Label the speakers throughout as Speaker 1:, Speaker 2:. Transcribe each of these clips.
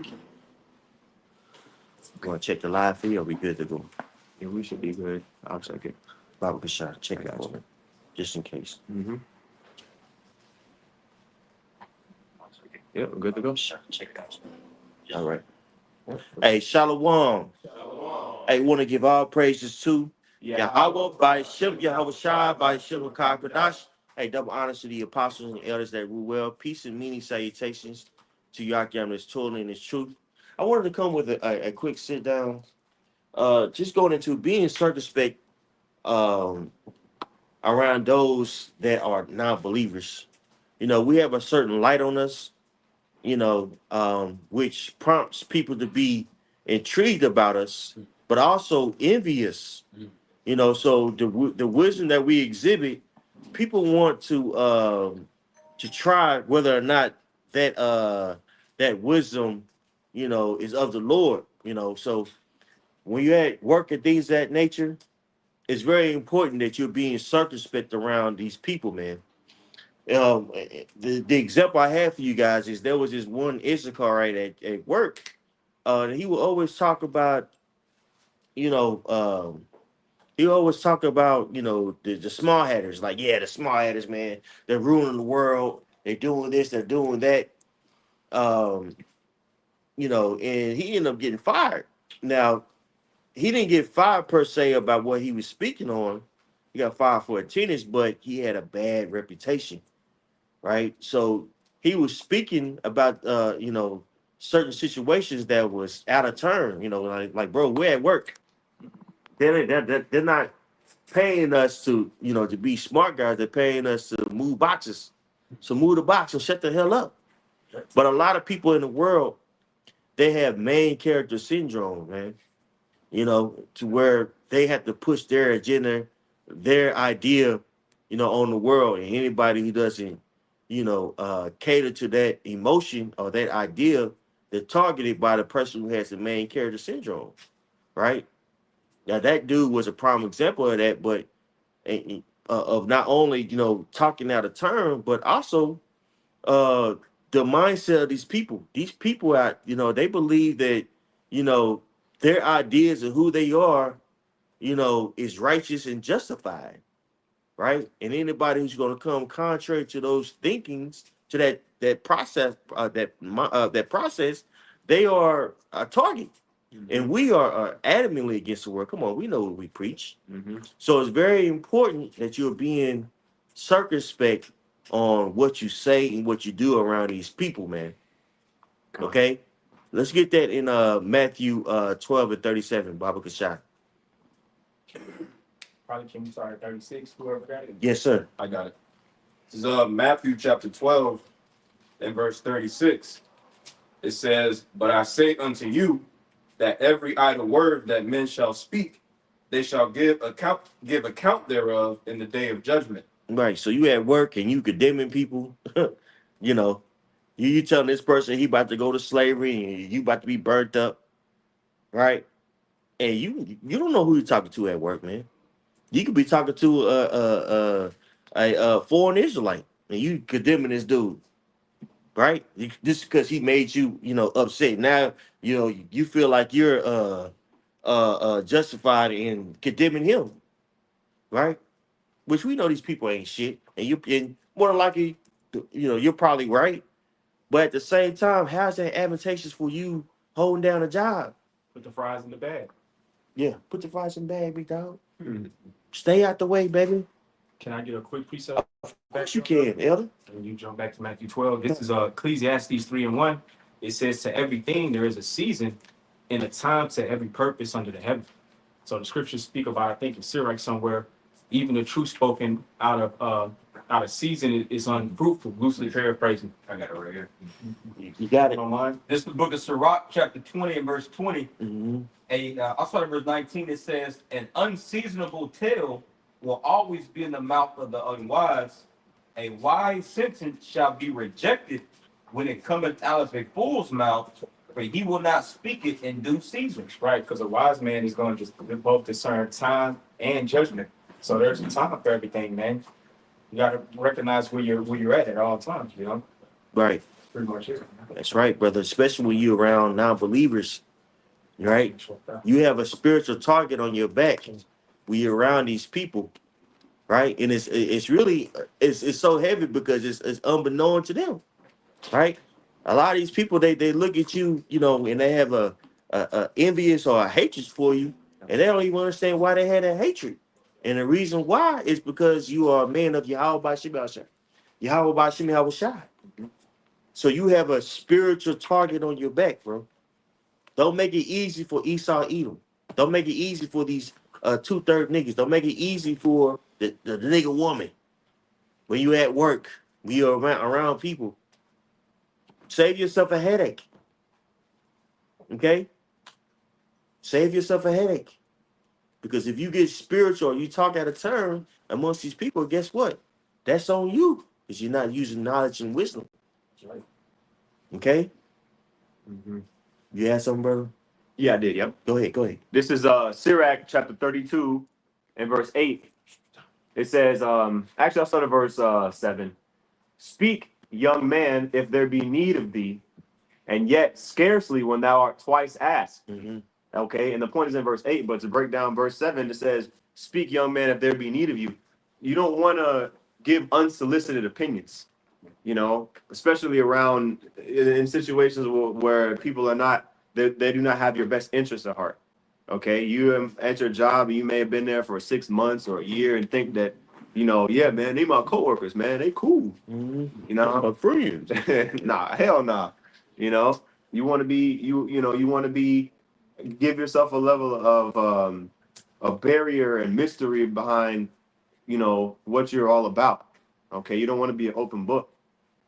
Speaker 1: You want to check the live feed or we good to go?
Speaker 2: Yeah, we should be good.
Speaker 1: I'll check it. Baba Kashah, check it for me. Just in case.
Speaker 2: Mm-hmm. Yeah, we're good to go.
Speaker 1: Check it out. All right. Hey, Shalom. Hey, want to give all praises to Yahweh by Shem Yahweh Shai by Shem Kakadash. Hey, double honors to the apostles and elders that rule well. Peace and meaning salutations to Yakim that's tooling in his truth. I wanted to come with a quick sit down. Just going into being circumspect around those that are non-believers. You know, we have a certain light on us, which prompts people to be intrigued about us, but also envious. So the wisdom that we exhibit, people want to try whether or not that wisdom, is of the Lord. So when you're at work and things of that nature, it's very important that you're being circumspect around these people, man. The example I have for you guys is there was this one Issacharite at work. He would always talk about, you know, he always talk about, the small hatters. Like, yeah, the small hatters, man, they're ruining the world. They're doing this, they're doing that. Um, and he ended up getting fired. Now, he didn't get fired per se about what he was speaking on. He got fired for attendance, but he had a bad reputation, right? So he was speaking about certain situations that was out of turn. Like bro, we're at work. They're not paying us to be smart guys. They're paying us to move boxes. So move the box and shut the hell up. But a lot of people in the world, they have main character syndrome, man. To where they have to push their agenda, their idea, on the world. And anybody who doesn't, cater to that emotion or that idea, they're targeted by the person who has the main character syndrome, right? Now, that dude was a prime example of that, but of not only, talking out of turn, but also uh, the mindset of these people. These people out, they believe that, you know, their ideas of who they are, is righteous and justified, right? And anybody who's going to come contrary to those thinkings, to that process, that process, they are a target. And we are adamantly against the word. Come on, we know what we preach. So it's very important that you're being circumspect on what you say and what you do around these people, man. Okay? Let's get that in Matthew 12 and 37, Baba Kashai.
Speaker 3: Probably can we start at 36, whoever got it?
Speaker 1: Yes, sir.
Speaker 2: I got it. This is Matthew chapter 12 and verse 36. It says, "But I say unto you that every idle word that men shall speak, they shall give account thereof in the day of judgment."
Speaker 1: Right. So you at work and you condemning people, you know, you telling this person he about to go to slavery and you about to be burnt up, right? And you don't know who you're talking to at work, man. You could be talking to a foreign Israelite and you condemning this dude, right? Just because he made you, upset. Now, you feel like you're justified in condemning him, right? Which we know these people ain't shit, and more than likely, you're probably right. But at the same time, how's that advantageous for you holding down a job?
Speaker 3: Put the fries in the bag.
Speaker 1: Yeah, put the fries in the bag, big dog. Stay out the way, baby.
Speaker 3: Can I get a quick precept?
Speaker 1: Of course you can, Elder.
Speaker 3: And you jump back to Matthew 12. This is Ecclesiastes 3 and 1. It says, "To everything there is a season and a time to every purpose under the heaven." So the scriptures speak about, I think in Sirach somewhere, even the truth spoken out of season is unfruitful. Loosely paraphrasing.
Speaker 2: I got it right here.
Speaker 1: You got it.
Speaker 3: Online.
Speaker 4: This is the book of Sirach, chapter 20 and verse 20. I'll start at verse 19. It says, "An unseasonable tale will always be in the mouth of the unwise. A wise sentence shall be rejected when it cometh out of a fool's mouth, for he will not speak it in due season."
Speaker 3: Right, because a wise man is going to just both discern time and judgment. So there's a time for everything, man. You got to recognize where you're at all times,
Speaker 1: Right.
Speaker 3: pretty much it.
Speaker 1: That's right, brother. Especially when you're around non-believers, right? You have a spiritual target on your back when you're around these people, right? And it's really it's so heavy because it's unbeknown to them, right? A lot of these people they look at you, you know, and they have a envious or a hatred for you, and they don't even understand why they had that hatred. And the reason why is because you are a man of Yahweh by Shemashah. Yahweh by Shemashah. So you have a spiritual target on your back, bro. Don't make it easy for Esau Edom. Don't make it easy for these two-third niggas. Don't make it easy for the nigga woman. When you at work, when you're around people, save yourself a headache. Okay? Save yourself a headache. Because if you get spiritual or you talk out of turn amongst these people, guess what? That's on you. Because you're not using knowledge and wisdom.
Speaker 3: Right.
Speaker 1: Okay?
Speaker 3: Mm-hmm.
Speaker 1: You had something, brother?
Speaker 3: Yeah, I did. Yep.
Speaker 1: Go ahead.
Speaker 3: This is Sirach chapter 32 and verse 8. It says, actually, I'll start at verse 7. Speak, young man, if there be need of thee, and yet scarcely when thou art twice asked.
Speaker 1: Mm-hmm.
Speaker 3: Okay, and the point is in verse 8, but to break down verse 7, it says, speak, young man, if there be need of you. You don't want to give unsolicited opinions, you know, especially around in situations where people are not, they do not have your best interest at heart. Okay, you at your job, and you may have been there for 6 months or a year and think that, you know, yeah, man, they my coworkers, man, they cool.
Speaker 1: Mm-hmm.
Speaker 3: You know,
Speaker 1: My friends.
Speaker 3: nah, hell nah. You know, you want to be you want to be give yourself a level of a barrier and mystery behind, you know, what you're all about. Okay, you don't want to be an open book.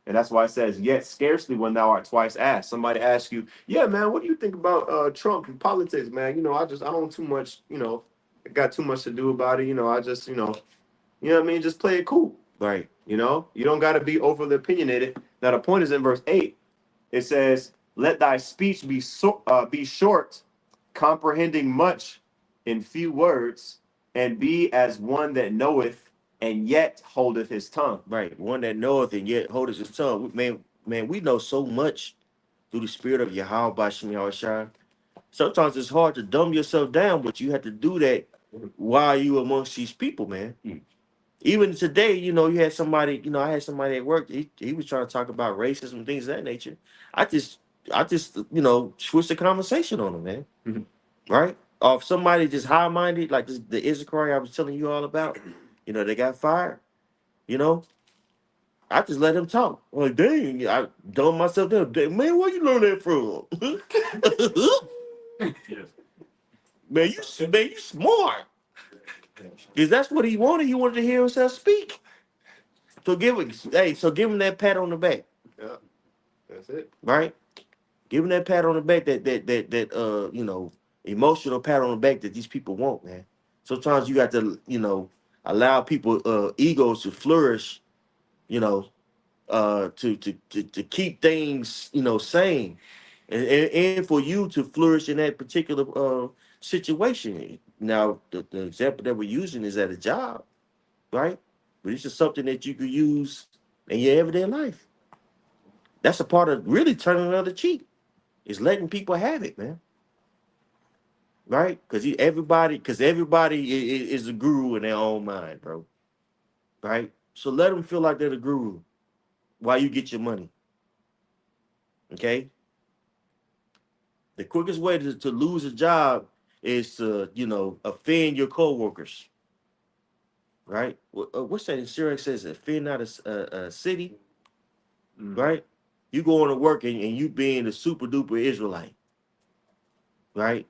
Speaker 3: And that's why it says, yet scarcely when thou art twice asked. Somebody asks you, yeah, man, what do you think about Trump and politics, man? You know, I don't too much, you know, got too much to do about it. You know, I just, you know what I mean? Just play it cool.
Speaker 1: Right.
Speaker 3: You know, you don't got to be overly opinionated. Now, the point is in verse 8, it says, let thy speech be short, comprehending much in few words, and be as one that knoweth and yet holdeth his tongue.
Speaker 1: Right. One that knoweth and yet holdeth his tongue. Man, we know so much through the spirit of Yahweh Bashem Yahushua. Sometimes it's hard to dumb yourself down, but you have to do that while you amongst these people, man. Even today, you know, you had somebody, you know, I had somebody at work, he was trying to talk about racism and things of that nature. I just, you know, switched the conversation on him, man.
Speaker 3: Mhm.
Speaker 1: Right? Or if somebody just high-minded, like the Issachar I was telling you all about, you know, they got fired, you know, I just let him talk. I'm like, dang, I dumb myself down. Dang, man, where you learn that from? Man, you smart. Because that's what he wanted. He wanted to hear himself speak. So give him that pat on the back.
Speaker 3: Yeah, that's it.
Speaker 1: Right? Give him that pat on the back that you know, emotional pat on the back that these people want, man. Sometimes you got to, you know, allow people egos to flourish, you know, to keep things, you know, sane. And for you to flourish in that particular situation. Now, the example that we're using is at a job, right? But it's just something that you could use in your everyday life. That's a part of really turning the other cheek. Is letting people have it, man. Right? Because everybody is a guru in their own mind, bro. Right? So let them feel like they're the guru while you get your money. Okay? The quickest way to lose a job is to, you know, offend your coworkers. Right? What's that in Sirach says? Offend not a city. Right? You going to work and you being a super duper Israelite. Right?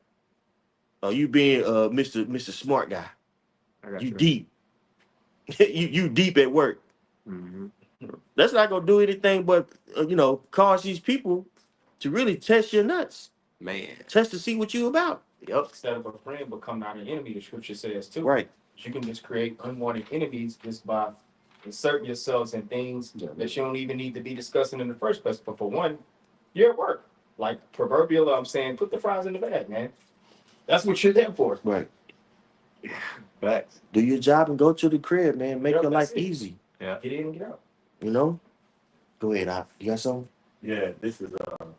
Speaker 1: Or you being Mr. Smart Guy. You deep. you deep at work.
Speaker 3: Mm-hmm.
Speaker 1: That's not gonna do anything but you know, cause these people to really test your nuts.
Speaker 3: Man.
Speaker 1: Test to see what you about.
Speaker 3: Yep. Instead of a friend become not an enemy, the scripture says too.
Speaker 1: Right.
Speaker 3: You can just create unwanted enemies just by inserting yourselves in things that you don't even need to be discussing in the first place. But for one, you're at work. Like proverbial, I'm saying, put the fries in the bag, man. That's what you're there for.
Speaker 1: Right.
Speaker 3: Facts.
Speaker 1: Do your job and go to the crib, man. Make your life easy.
Speaker 3: Yeah. Get in and get out.
Speaker 1: You know? Go ahead, you got something?
Speaker 5: Yeah, this is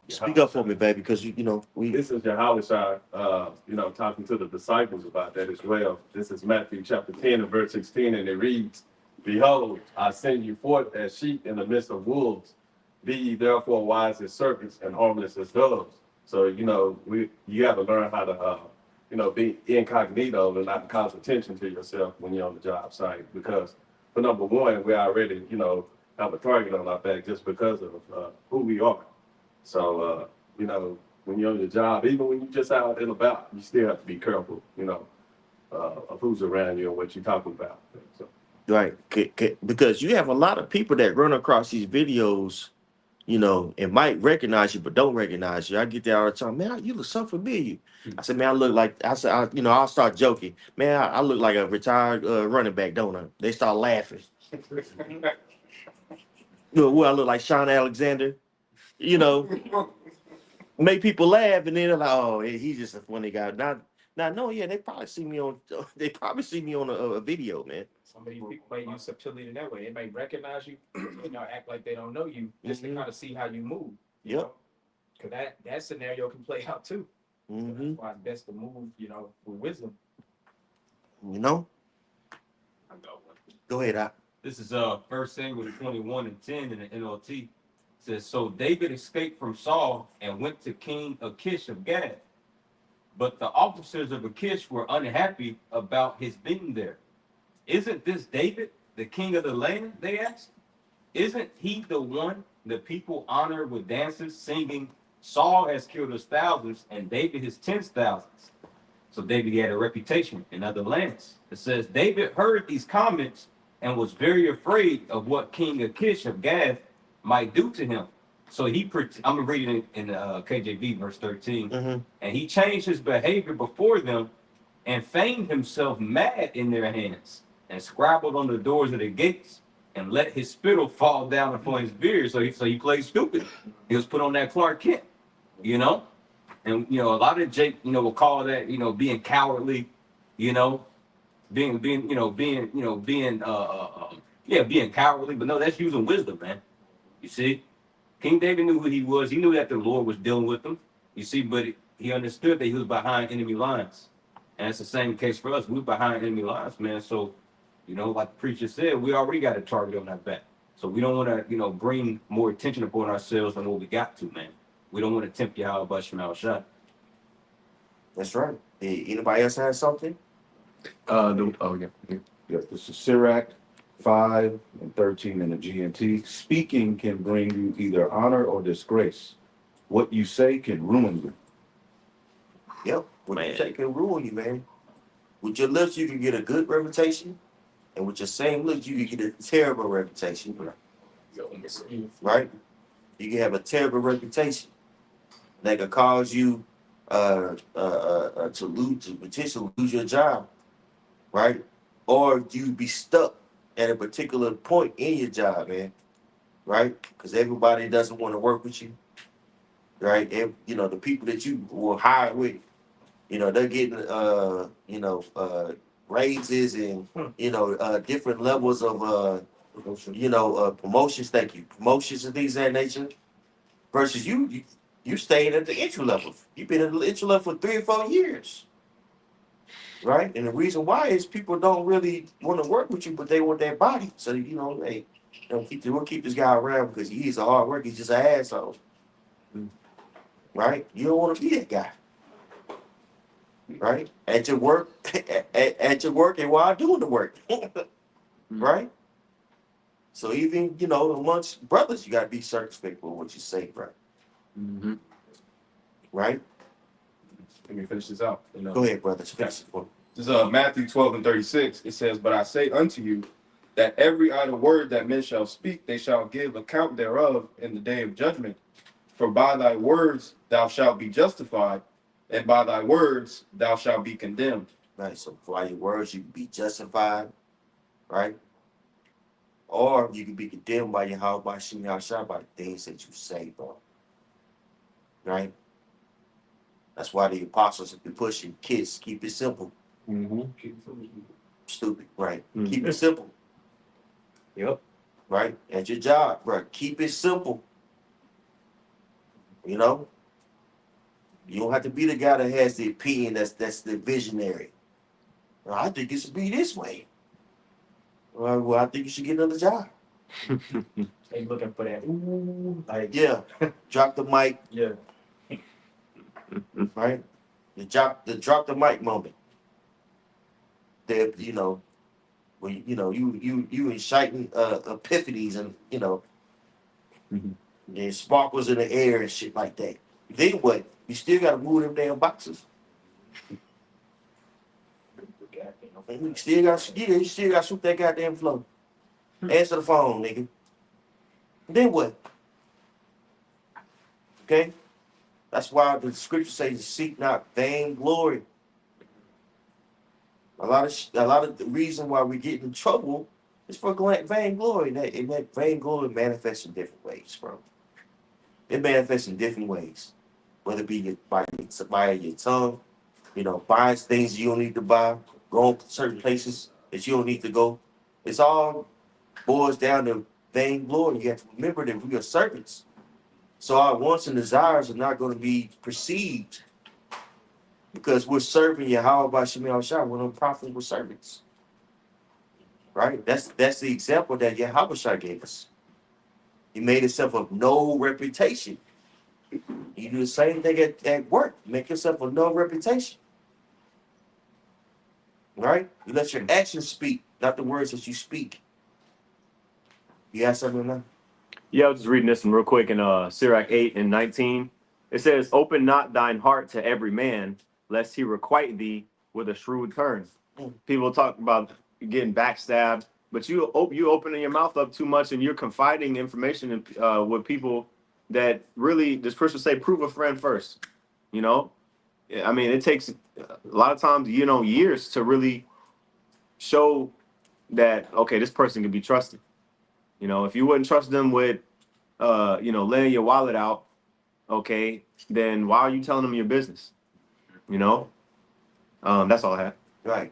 Speaker 1: Speak up for me, baby, because you know we.
Speaker 5: this is Yahweh talking to the disciples about that as well. This is Matthew chapter 10 and verse 16, and it reads, "Behold, I send you forth as sheep in the midst of wolves. Be ye therefore wise as serpents and harmless as doves." So, you have to learn how to, be incognito and not cause attention to yourself when you're on the job site. Because for number one, we already, have a target on our back just because of who we are. So, when you're on your job, even when you're just out and about, you still have to be careful, of who's around you and what you're talking about. So,
Speaker 1: Right, because you have a lot of people that run across these videos, and might recognize you, but don't recognize you. I get that all the time. Man, you look so familiar. I said, man, I look like, I'll start joking. Man, I look like a retired running back, don't I? They start laughing. Well, I look like Sean Alexander, you know, make people laugh, and then they're like, oh, he's just a funny guy. Not, no, yeah, they probably see me on, a video, man.
Speaker 3: Some of these people might use subtlety in that way. They might recognize you, act like they don't know you, just to kind of see how you move.
Speaker 1: Yep.
Speaker 3: Because that scenario can play out too. So
Speaker 1: Mm-hmm.
Speaker 3: that's why it's best to move, with wisdom.
Speaker 1: You know?
Speaker 4: I got one.
Speaker 1: Go ahead, Doc.
Speaker 4: This is 1 Samuel 21 and 10 in the NLT. It says, so David escaped from Saul and went to King Achish of Gath. But the officers of Achish were unhappy about his being there. Isn't this David, the king of the land? They asked. Isn't he the one the people honor with dances, singing, Saul has killed his thousands and David his tens thousands? So David had a reputation in other lands. It says David heard these comments and was very afraid of what King Achish of Gath might do to him. So I'm reading it in KJV verse 13.
Speaker 1: Mm-hmm.
Speaker 4: And he changed his behavior before them and feigned himself mad in their hands and scribbled on the doors of the gates and let his spittle fall down upon his beard. So he played stupid. He was put on that Clark Kent, And a lot of Jake, will call that, being cowardly, being cowardly. But no, that's using wisdom, man. You see, King David knew who he was. He knew that the Lord was dealing with him. You see, but he understood that he was behind enemy lines, and it's the same case for us. We're behind enemy lines, man. So, like the preacher said, we already got a target on our back. So we don't want to, bring more attention upon ourselves than what we got to, man. We don't want to tempt Yahweh Basham al shot.
Speaker 1: That's right. Anybody else have something?
Speaker 6: Yes, this is Sirach 5 and 13 in the GNT. Speaking can bring you either honor or disgrace. What you say can ruin you.
Speaker 1: Yep. What you say can ruin you, man. With your lips, you can get a good reputation, and with your same lips, you can get a terrible reputation. Right? You can have a terrible reputation that could cause you to potentially lose your job, right? Or you be stuck at a particular point in your job, man, right? Because everybody doesn't want to work with you, right? And the people that you will hire with, they're getting raises and different levels of promotions. Thank you, promotions and things of that nature. Versus you staying at the entry level. You've been at the entry level for 3 or 4 years. Right? And the reason why is people don't really want to work with you, but they want their body. So, we'll keep this guy around because he's a hard worker. He's just an asshole. Right? You don't want to be that guy. Right? At your work, at your work and while doing the work. Right? So even, amongst brothers, you got to be circumspect with what you say, bro.
Speaker 2: Mm-hmm.
Speaker 1: Right?
Speaker 2: Let me finish this out.
Speaker 1: Go ahead, brothers. Finish it for me.
Speaker 2: This is Matthew 12 and 36. It says, but I say unto you that every idle word that men shall speak, they shall give account thereof in the day of judgment. For by thy words thou shalt be justified, and by thy words thou shalt be condemned.
Speaker 1: Right. So by your words you can be justified, right? Or you can be condemned by your how by shooting out shot by the things that you say, bro. Right? That's why the apostles have been pushing kids, keep it simple.
Speaker 2: Mm-hmm.
Speaker 1: Stupid, right?
Speaker 2: Mm-hmm.
Speaker 1: Keep it simple.
Speaker 2: Yep.
Speaker 1: Right? At your job, bro. Keep it simple. You know, you don't have to be the guy that has the opinion. That's the visionary. Well, I think it should be this way. Well, I think you should get another job.
Speaker 3: They looking for that. Ooh, like
Speaker 1: Yeah, drop the mic,
Speaker 3: yeah.
Speaker 1: right? The drop the mic moment. That when you inciting epiphanies and and sparkles in the air and shit like that. Then what? You still got to move them damn boxes. You still got to shoot that goddamn flow. Answer the phone, nigga. Then what? Okay, that's why the scripture says, "Seek not vain glory." A lot of the reason why we get in trouble is for vain glory. And that vain glory manifests in different ways, bro. It manifests in different ways, whether it be by your tongue, buying things you don't need to buy, going to certain places that you don't need to go. It's all boils down to vain glory. You have to remember that we are servants. So our wants and desires are not going to be perceived because we're serving Yahweh by Shemi Shah. We're no profitable servants. Right? That's the example that Yahweh Shah gave us. He made himself of no reputation. You do the same thing at work. Make yourself of no reputation. Right? You let your actions speak, not the words that you speak. You have something now?
Speaker 7: Yeah, I was just reading this one real quick in Sirach 8 and 19. It says, "Open not thine heart to every man, lest he requite thee with a shrewd turn." People talk about getting backstabbed, but you opening your mouth up too much and you're confiding information with people that really, this person say, prove a friend first. You know, I mean, it takes a lot of times, years to really show that, okay, this person can be trusted. If you wouldn't trust them with, laying your wallet out, okay, then why are you telling them your business? That's all I have.
Speaker 1: Right.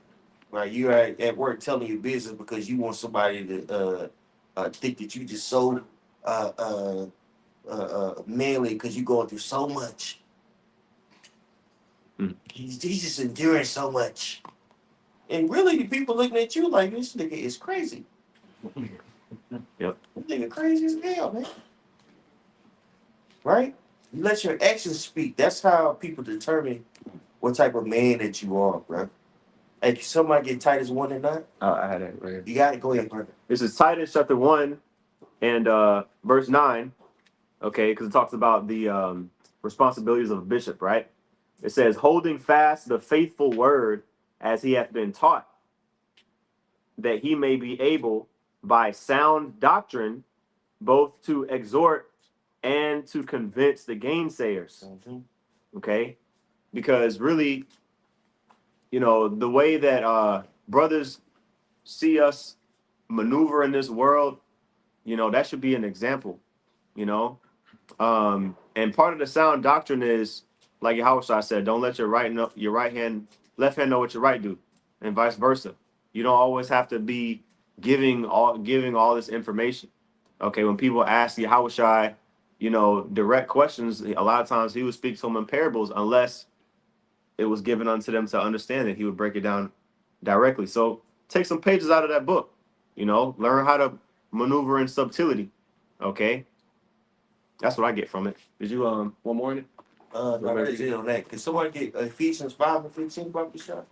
Speaker 1: Right. You're at work telling your business because you want somebody to think that you just so manly because you're going through so much. He's just enduring so much. And really, the people looking at you like, this nigga is crazy.
Speaker 7: Yep.
Speaker 1: This nigga crazy as hell, man. Right? You let your actions speak. That's how people determine what type of man that you are, bro. Hey, can somebody get Titus 1 and 9?
Speaker 7: I had it right here.
Speaker 1: You got it? Go ahead, brother.
Speaker 7: This is Titus chapter 1 and verse 9, okay, because it talks about the responsibilities of a bishop, right? It says, "Holding fast the faithful word as he hath been taught, that he may be able by sound doctrine both to exhort and to convince the gainsayers." Okay? Because really, the way that brothers see us maneuver in this world, that should be an example, and part of the sound doctrine is, like Yahushua said, don't let your left hand know what your right do, and vice versa. You don't always have to be giving all this information. Okay, when people ask Yahushua, direct questions, a lot of times he would speak to them in parables unless it was given unto them to understand it. He would break it down directly. So take some pages out of that book, learn how to maneuver in subtlety. Okay. That's what I get from it. Did you one more in it?
Speaker 1: No, that's it on that. Can someone get Ephesians 5 and 15, Barbara Shot?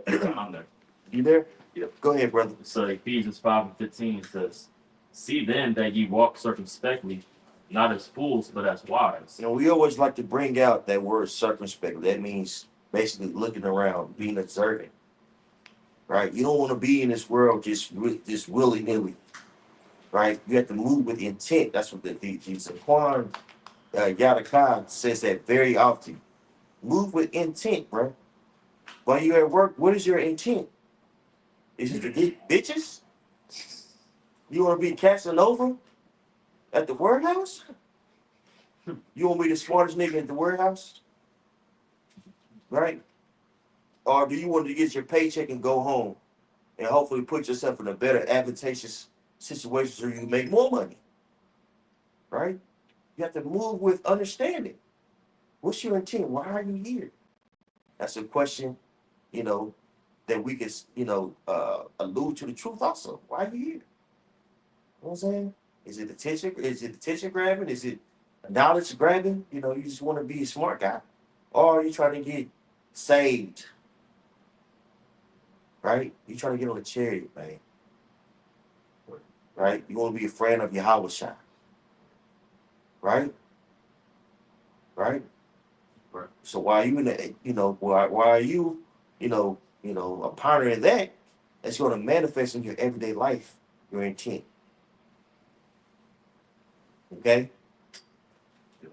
Speaker 8: I'm there.
Speaker 1: You there?
Speaker 8: Yep.
Speaker 1: Go ahead, brother.
Speaker 8: So Ephesians 5 and 15 says, "See then that ye walk circumspectly, not as fools, but as wise."
Speaker 1: We always like to bring out that word circumspectly. That means basically looking around, being observant. Right? You don't want to be in this world just willy-nilly. Right? You have to move with intent. That's what the Zaquan Yadakar says that very often. Move with intent, bro. While you're at work, what is your intent? Is it to get bitches? You want to be Casanova at the warehouse? You want to be the smartest nigga at the warehouse? Right? Or do you want to get your paycheck and go home and hopefully put yourself in a better advantageous situation so you can make more money? Right? You have to move with understanding. What's your intent? Why are you here? That's a question, you know, that we can, allude to the truth also. Why are you here? You know what I'm saying? Is it attention? Is it attention grabbing? Is it knowledge grabbing? You know, you just want to be a smart guy, or are you trying to get saved? Right? You trying to get on a chariot, man. Right? You want to be a friend of Yahweh Shai. Right? Right?
Speaker 8: Right.
Speaker 1: So why are you in the, why are you, a partner in that? That's going to manifest in your everyday life, your intent. Okay?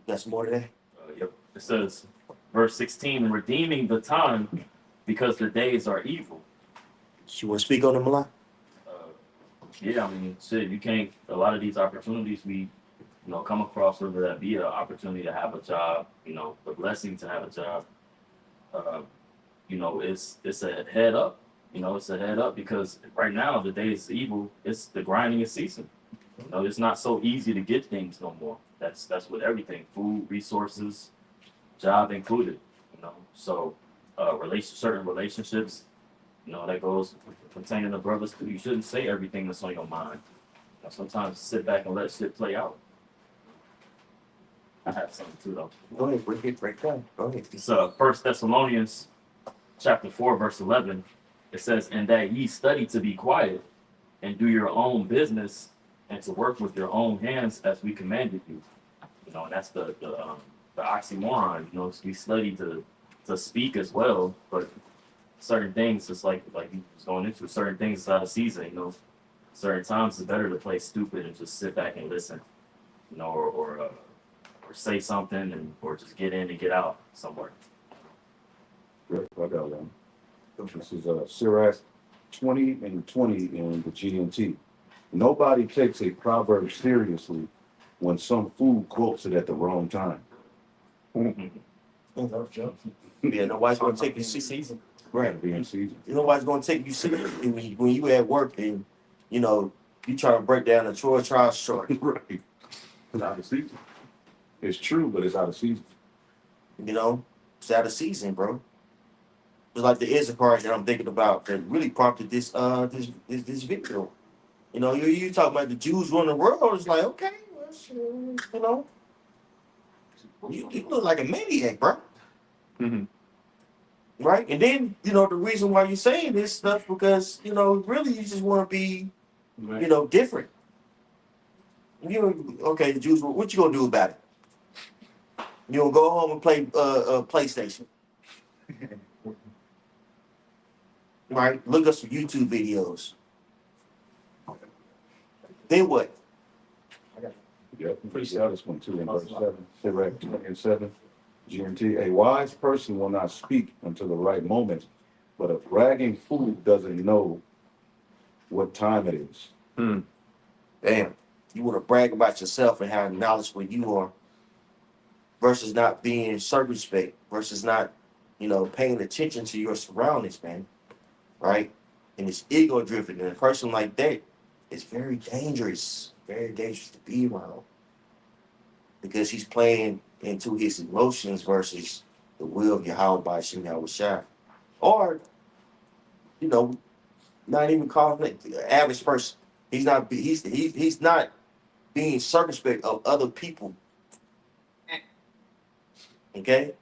Speaker 1: That's more to that.
Speaker 8: Yep. It says, verse 16, redeeming the time because the days are evil.
Speaker 1: You want to speak on the Malak?
Speaker 8: Yeah, I mean, shit, you can't, a lot of these opportunities we, come across, whether that be an opportunity to have a job, the blessing to have a job, it's a head up. It's a head up because right now the day is evil. It's the grinding is ceasing. It's not so easy to get things no more. That's with everything, food, resources, job included. So certain relationships, that goes pertaining to brothers too. You shouldn't say everything that's on your mind. Sometimes sit back and let shit play out. I have something too though.
Speaker 1: Go ahead, break down. Go ahead.
Speaker 8: It's 1 Thessalonians chapter 4, verse 11. It says, and that ye study to be quiet and do your own business and to work with your own hands as we commanded you. And that's the oxymoron. We study to speak as well, but certain things, it's like you was going into, certain things is out of season. Certain times it's better to play stupid and just sit back and listen, or say something or just get in and get out somewhere.
Speaker 6: Right, I got one. This is Sirach 20 and 20 in the GNT. Nobody takes a proverb seriously when some fool quotes it at the wrong time.
Speaker 1: Yeah, nobody's going to take you serious. Right.
Speaker 6: Being seasoned.
Speaker 1: Nobody's going to take you serious when you at work and, you try to break down a Troy trial short.
Speaker 6: Right. It's out of season. It's true, but it's out of season.
Speaker 1: It's out of season, bro. It's like the Issachar that I'm thinking about that really prompted this video. You talk about the Jews running the world. It's like, okay, well, you look like a maniac, bro.
Speaker 7: Mm-hmm.
Speaker 1: Right? And then, the reason why you're saying this stuff because, really you just want to be, different. Okay, the Jews, what you gonna do about it? You gonna go home and play PlayStation? Right? Look up some YouTube videos. Then what?
Speaker 6: Yep, pretty sure this one too in verse 7. Sirach 20 and 7. GMT, a wise person will not speak until the right moment, but a bragging fool doesn't know what time it is.
Speaker 1: Damn. You want to brag about yourself and how knowledgeable you are versus not being circumspect, versus not, paying attention to your surroundings, man. Right? And it's ego driven. And a person like that is very dangerous to be around. Because he's playing into his emotions versus the will of Yahweh by Shem Yahweh Shai. Or, not even calling it the average person. He's not being circumspect of other people. Okay?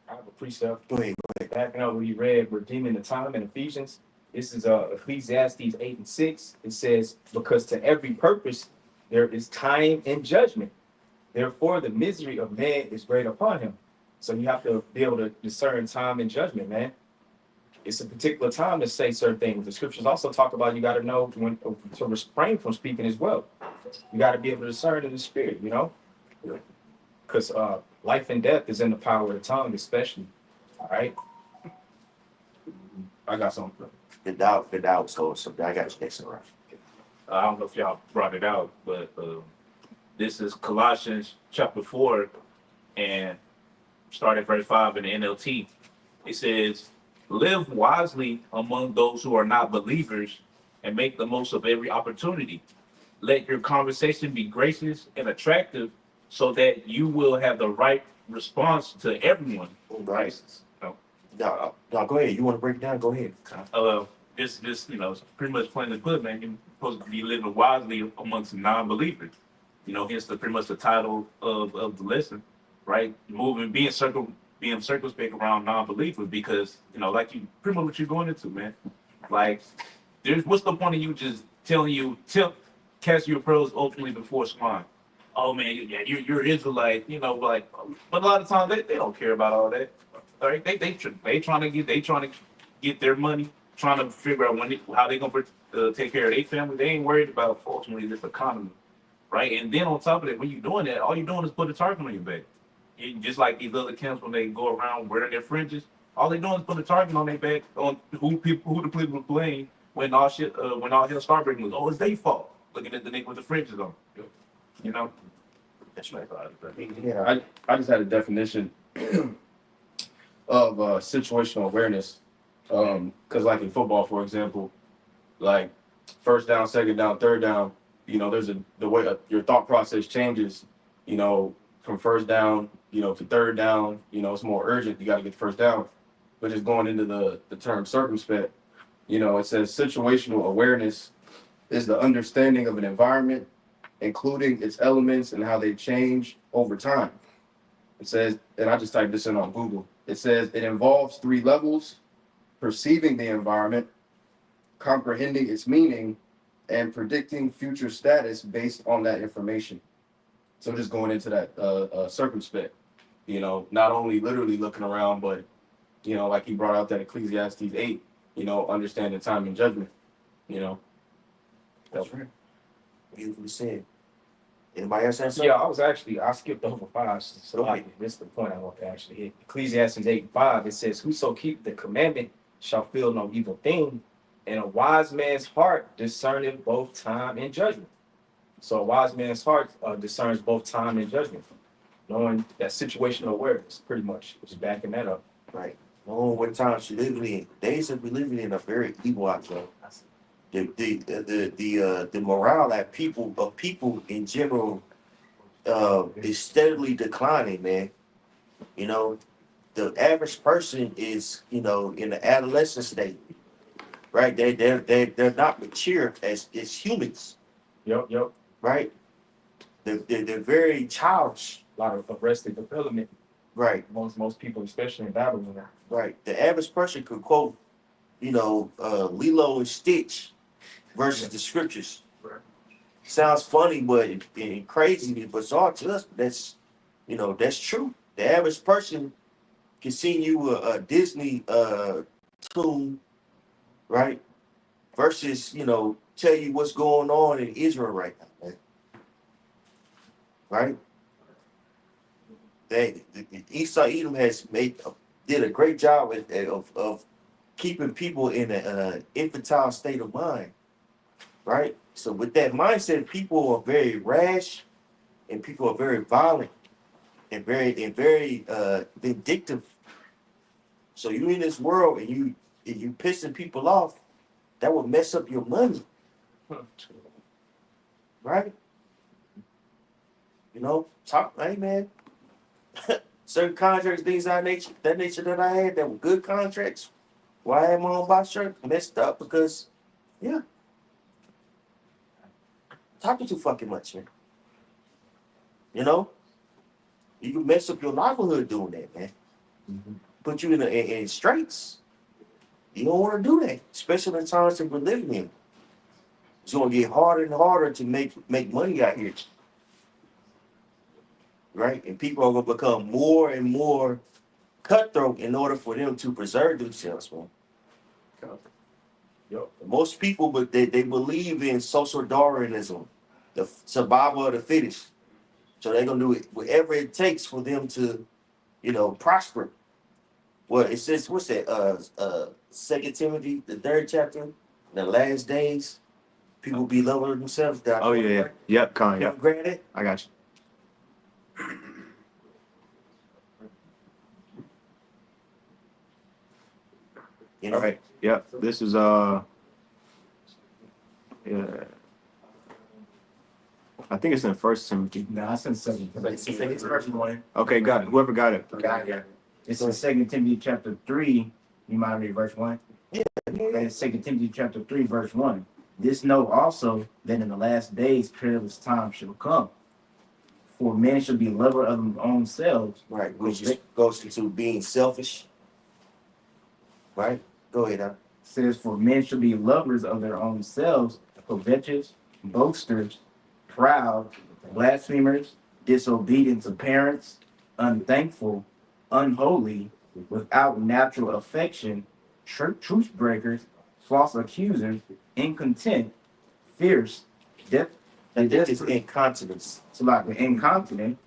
Speaker 3: I have a precept.
Speaker 1: Go ahead.
Speaker 3: Backing up what you read, redeeming the time in Ephesians. This is Ecclesiastes 8 and 6. It says, because to every purpose there is time and judgment. Therefore, the misery of man is great upon him. So you have to be able to discern time and judgment, man. It's a particular time to say certain things. The scriptures also talk about you got to know when to refrain from speaking as well. You got to be able to discern in the spirit, because life and death is in the power of the tongue, especially. All right.
Speaker 2: I got something.
Speaker 1: The doubt. So I got you next around.
Speaker 9: I don't know if y'all brought it out, but this is Colossians chapter 4 and start at verse 5 in the NLT. It says, live wisely among those who are not believers and make the most of every opportunity. let your conversation be gracious and attractive so that you will have the right response to everyone.
Speaker 1: Right.
Speaker 9: No.
Speaker 1: No, go ahead. You want to break it down? Go ahead.
Speaker 9: This it's pretty much plain and clear, man. You're supposed to be living wisely amongst non-believers. Hence pretty much the title of the lesson, right? Being circumspect around non-believers because like you pretty much what you're going into, man. Like, what's the point of you just cast your pearls openly before swine? Oh man, yeah, you're Israelite, like, but a lot of times they don't care about all that. All right, they trying to get their money, trying to figure out how they gonna take care of their family. They ain't worried about ultimately this economy, right? And then on top of that, when you're doing that, all you're doing is put a target on your back. Just like these other camps when they go around wearing their fringes, all they doing is put a target on their back on who the people blame when all hell start breaking loose. Oh, it's their fault. Looking at the nigga with the fringes on, you know.
Speaker 1: That's right.
Speaker 2: Yeah, I just had a definition of situational awareness. Because like in football, for example, like first down, second down, third down, there's the way your thought process changes, from first down, to third down, it's more urgent. You got to get the first down. But just going into the term circumspect, it says situational awareness is the understanding of an environment, including its elements and how they change over time. It says, and I just typed this in on Google, it says it involves 3 levels: perceiving the environment, comprehending its meaning, and predicting future status based on that information. So just going into that circumspect, not only literally looking around, but, like he brought out that Ecclesiastes 8, understanding time and judgment,
Speaker 1: That's right. Beautifully said. Anybody else have something?
Speaker 3: Yeah, I skipped over 5, so this is the point I want to actually hit. Ecclesiastes 8:5, it says, "Whoso keep the commandment shall feel no evil thing, and a wise man's heart discerneth both time and judgment." So a wise man's heart discerns both time and judgment, knowing that situational awareness, pretty much, is backing that up.
Speaker 1: Right. Knowing what times you're living in. Days that we're living in are very evil out there. The morale that people in general is steadily declining, man. The average person is, in the adolescent state, right? They're not mature as humans,
Speaker 3: Yep.
Speaker 1: right? They're very childish.
Speaker 3: A lot of arrested development.
Speaker 1: Right.
Speaker 3: Most people, especially in Babylon.
Speaker 1: Right. The average person could quote, Lilo and Stitch versus the scriptures.
Speaker 3: Right.
Speaker 1: Sounds funny, but and crazy, but it's all to us. That's true. The average person can sing you a Disney tune, right? Versus, tell you what's going on in Israel right now, man. Right? The Esau Edom did a great job of keeping people in an infantile state of mind, right? So with that mindset, people are very rash, and people are very violent, and very vindictive. So you in this world and you pissing people off, that will mess up your money, right? Hey man, certain contracts, things of that nature that I had that were good contracts. Why I had my own box shirt messed up because, yeah, talking too fucking much, man. You can mess up your livelihood doing that, man. Put you in straits. You don't want to do that, especially in the times that we're living in. It's gonna get harder and harder to make money out here, right? And people are gonna become more and more cutthroat in order for them to preserve themselves, man.
Speaker 3: Yep.
Speaker 1: Most people, but they believe in social Darwinism, the survival of the fittest. So they're gonna do it whatever it takes for them to, prosper. Well, it says what's that? 2 Timothy, the 3rd chapter, in the last days, people be loving themselves.
Speaker 7: Oh yeah. Yep, Con.
Speaker 1: You
Speaker 7: Yep.
Speaker 1: grant it?
Speaker 7: I got you. All right. Yep. This is yeah. I think it's in First Timothy.
Speaker 3: No, it's in second. It's verse 1.
Speaker 7: Okay, got it. Whoever got it.
Speaker 3: Got it. It's in 2 Timothy chapter 3. You mind read verse 1?
Speaker 1: Yeah.
Speaker 3: It's 2 Timothy chapter 3, verse 1. This know also that in the last days perilous times shall come. For men shall be lovers of their own selves.
Speaker 1: Right, which just goes into being selfish. Right? Go ahead, Al.
Speaker 3: Says, for men shall be lovers of their own selves, covetous, boasters, proud, blasphemers, disobedient to parents, unthankful, unholy, without natural affection, truce breakers, false accusers, incontent, fierce, deaf,
Speaker 1: And that is incontinence.
Speaker 3: so like incontinent,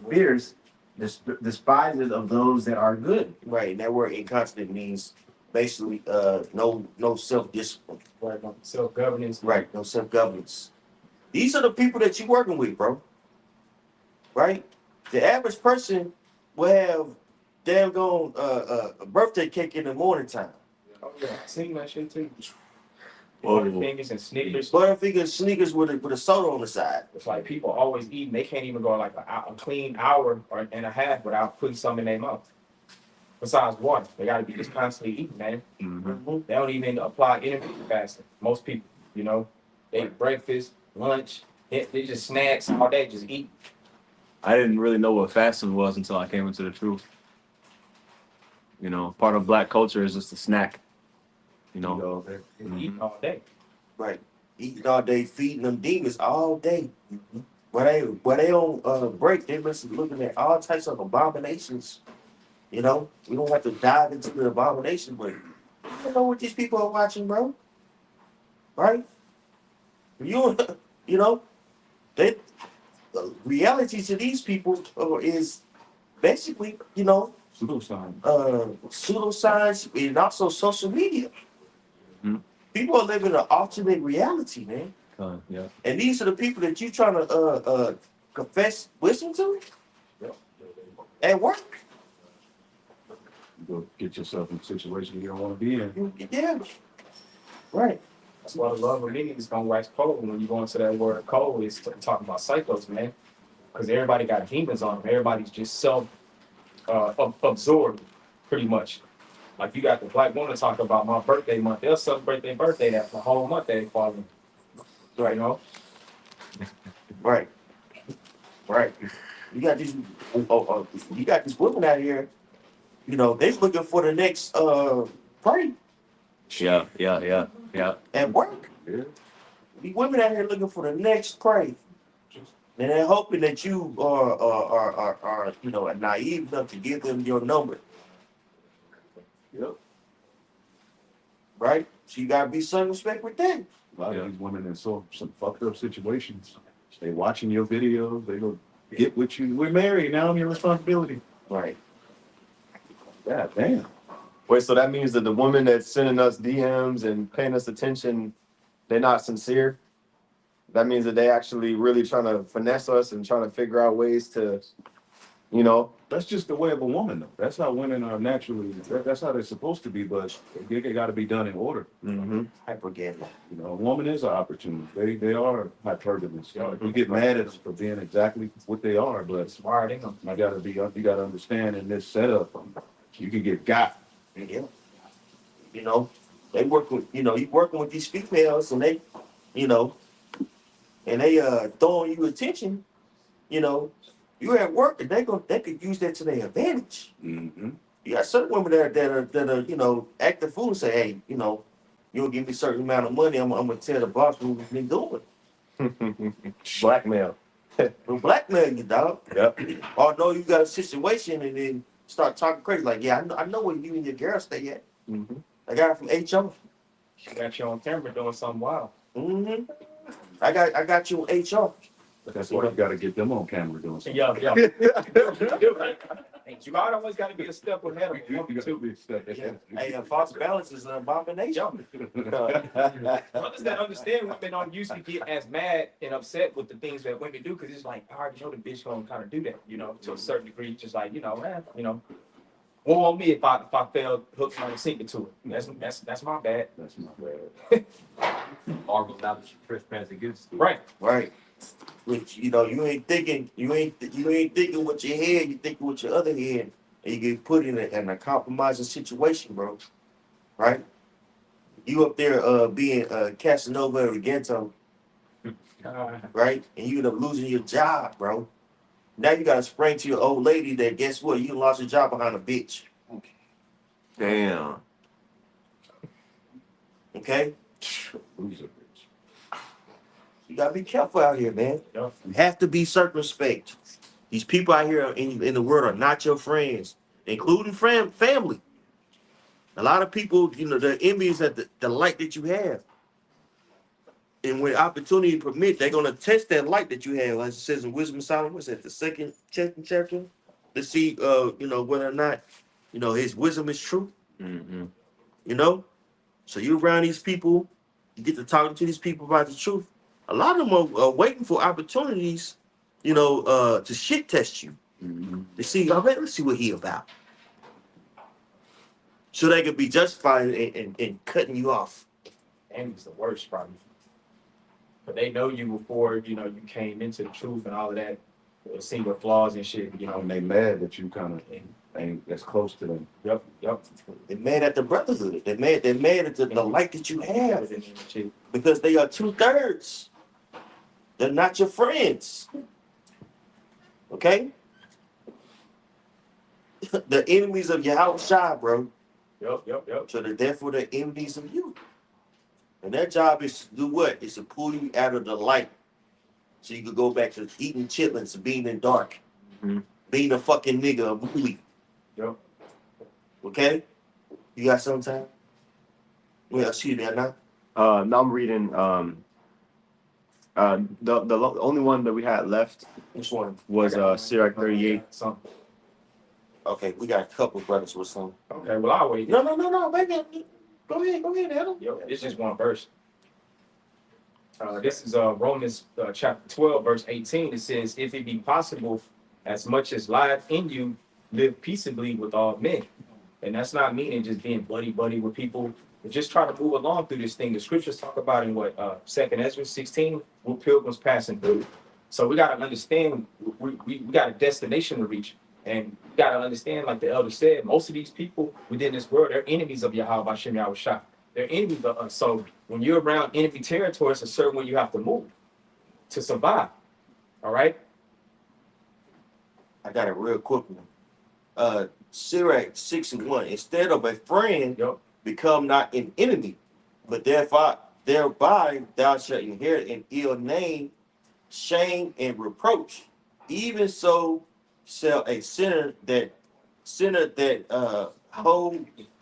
Speaker 3: fierce, despisers of those that are good.
Speaker 1: Right, and that word incontinent means basically no self-discipline.
Speaker 3: Right, self-governance.
Speaker 1: Right, no self-governance. These are the people that you're working with, bro. Right? The average person will have damn gone a birthday cake in the morning time.
Speaker 3: Oh yeah, I seen that shit too.
Speaker 7: Oh.
Speaker 3: Butterfingers and Snickers.
Speaker 1: Butterfinger sneakers with a soda on the side.
Speaker 3: It's like people always eating. They can't even go like a clean hour and a half without putting something in their mouth. Besides water, they got to be just constantly eating, man.
Speaker 1: Mm-hmm.
Speaker 3: They don't even apply intermittent fasting. Most people, you know, they eat breakfast, lunch, they just snacks all day, just eat.
Speaker 7: I didn't really know what fasting was until I came into the truth. You know, part of black culture is just a snack. You know,
Speaker 3: Eating all day.
Speaker 1: Right. Eating all day, feeding them demons all day. When they on break, they must be looking at all types of abominations. You know, we don't have to dive into the abomination, but you don't know what these people are watching, bro. Right? You know, they the reality to these people is basically, you know, pseudoscience and also social media.
Speaker 7: Mhm.
Speaker 1: People are living an alternate reality, man.
Speaker 7: yeah.
Speaker 1: And these are the people that you trying to confess wisdom to at work.
Speaker 6: You go get yourself in a situation you don't want to be in.
Speaker 1: Yeah, right.
Speaker 3: That's why the love of many is gonna wax cold when you go into that word cold. It's talking about psychos, man. Because everybody got demons on them. Everybody's just absorbed, pretty much. Like you got the black woman talk about my birthday month. They'll celebrate their birthday that the whole month they follow. Right, you know?
Speaker 1: Right. Right. You got these you got these women out here, you know, they looking for the next party
Speaker 7: Yeah.
Speaker 1: at work.
Speaker 6: Yeah.
Speaker 1: These women out here looking for the next prey. And they're hoping that you are you know, naive enough to give them your number.
Speaker 6: Yep.
Speaker 1: Right? So you gotta be circumspect with that.
Speaker 6: A lot of these women in some fucked up situations. They watching your videos. They go get with you. We're married now. I'm your responsibility.
Speaker 1: Right.
Speaker 6: God damn.
Speaker 7: Wait, so that means that the women that's sending us DMs and paying us attention, they're not sincere? That means that they actually really trying to finesse us and trying to figure out ways to, you know.
Speaker 6: That's just the way of a woman, though. That's how women are naturally. That's how they're supposed to be, but they got to be done in order.
Speaker 7: Mm-hmm.
Speaker 1: Hypergamy.
Speaker 6: You know, a woman is an opportunity. They are hypergamous. You get mad at them for being exactly what they are, but
Speaker 3: Smart in them.
Speaker 6: you got to understand in this setup, you can get got.
Speaker 1: Yeah. You know, they work with, you know, you working with these females and they, you know, and they throwing you attention, you know, you're at work and they could use that to their advantage.
Speaker 6: Mm-hmm.
Speaker 1: You got certain women that are you know, act the fool and say, hey, you know, you'll give me a certain amount of money, I'm gonna tell the boss what we've been doing.
Speaker 7: Blackmail.
Speaker 1: We'll blackmail you, dog.
Speaker 7: Yep.
Speaker 1: Or know you got a situation and then start talking crazy. Like, yeah, I know where you and your girl stay at.
Speaker 7: Mm-hmm.
Speaker 1: I got it from HR.
Speaker 3: She got you on camera doing something wild.
Speaker 1: Mm-hmm. I got you on HR.
Speaker 6: That's why you got to get them on camera doing something.
Speaker 3: Yeah. You might always got to be a step ahead of them, too.
Speaker 1: Hey, false balance is an abomination.
Speaker 3: Brothers that understand women don't usually get as mad and upset with the things that women do because it's like, I already know the bitch gonna kind of do that, you know, to a certain degree. Just like, you know, woe on me if I fail hooking on and sinking to it. That's my bad.
Speaker 6: That's my bad.
Speaker 4: Argue not that you trespass against.
Speaker 3: Right.
Speaker 1: Right. Which you ain't thinking, you ain't thinking with your head, you thinking with your other head, and you get put in a compromising situation, bro. Right? You up there being Casanova Argento, right? And you end up losing your job, bro. Now you gotta spring to your old lady that guess what? You lost your job behind a bitch.
Speaker 7: Damn.
Speaker 1: Okay?
Speaker 6: Who's a bitch?
Speaker 1: You gotta be careful out here, man.
Speaker 3: Yep.
Speaker 1: You have to be circumspect. These people out here in the world are not your friends, including family. A lot of people, they're envious at the light that you have. And when opportunity permit, they're gonna test that light that you have, as it says in Wisdom of Solomon, what's that, the second chapter? To see whether or not, his wisdom is true.
Speaker 7: Mm-hmm.
Speaker 1: You know? So you're around these people, you get to talking to these people about the truth. A lot of them are waiting for opportunities, to shit test you. To see, oh man, let's see what he about. So they could be justified in cutting you off.
Speaker 3: Enemy's the worst, probably. But they know you before, you came into the truth and all of that. They'll see your flaws and shit,
Speaker 6: And they mad that you kind of ain't as close to them.
Speaker 3: Yep.
Speaker 1: They're mad at the brotherhood. They're mad at the light that you have. Because they are 2/3. They're not your friends. Okay? The enemies of your house shy, bro.
Speaker 3: Yep.
Speaker 1: So therefore they're enemies of you. And their job is to do what? It's to pull you out of the light. So you could go back to eating chitlins and being in dark.
Speaker 7: Mm-hmm.
Speaker 1: Being a fucking nigga, a bully.
Speaker 3: Yep.
Speaker 1: Okay? You got some time? Well, excuse me, now.
Speaker 7: Now I'm reading the only one that we had left
Speaker 1: Which one?
Speaker 7: was Sirach 38.
Speaker 3: Something.
Speaker 1: Okay, we got a couple brothers with some.
Speaker 3: Okay, well, I'll wait.
Speaker 1: No, baby. Go ahead, Adam.
Speaker 3: Yo, it's just one verse. This is Romans chapter 12, verse 18. It says, if it be possible, as much as lieth in you, live peaceably with all men. And that's not meaning just being buddy with people, but just try to move along through this thing. The scriptures talk about in what 2nd Ezra 16, we're pilgrims passing through. So we got to understand we got a destination to reach. And you got to understand, like the elder said, most of these people within this world, they're enemies of Yahweh Hashem Yahushua. They're enemies of us. So when you're around enemy territory, it's a certain way you have to move to survive. All right?
Speaker 1: I got a real quick one. Sirach 6:1. Instead of a friend, become not an enemy, but thereby thou shalt inherit an ill name, shame, and reproach. Even so shall a sinner that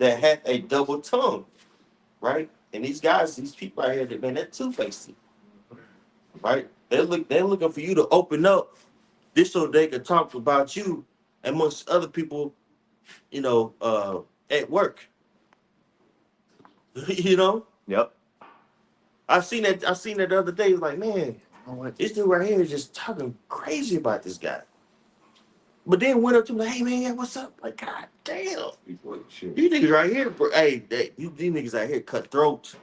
Speaker 1: hath a double tongue. Right? And these people out here, they're two-faced. Right? They're looking for you to open up this so they can talk about you amongst other people, at work.
Speaker 7: Yep.
Speaker 1: I seen that the other day. Like, man, this dude right here is just talking crazy about this guy. But then went up to him like, hey man, what's up? Like, god damn. These niggas right here, bro. Hey, these niggas out here cut throats.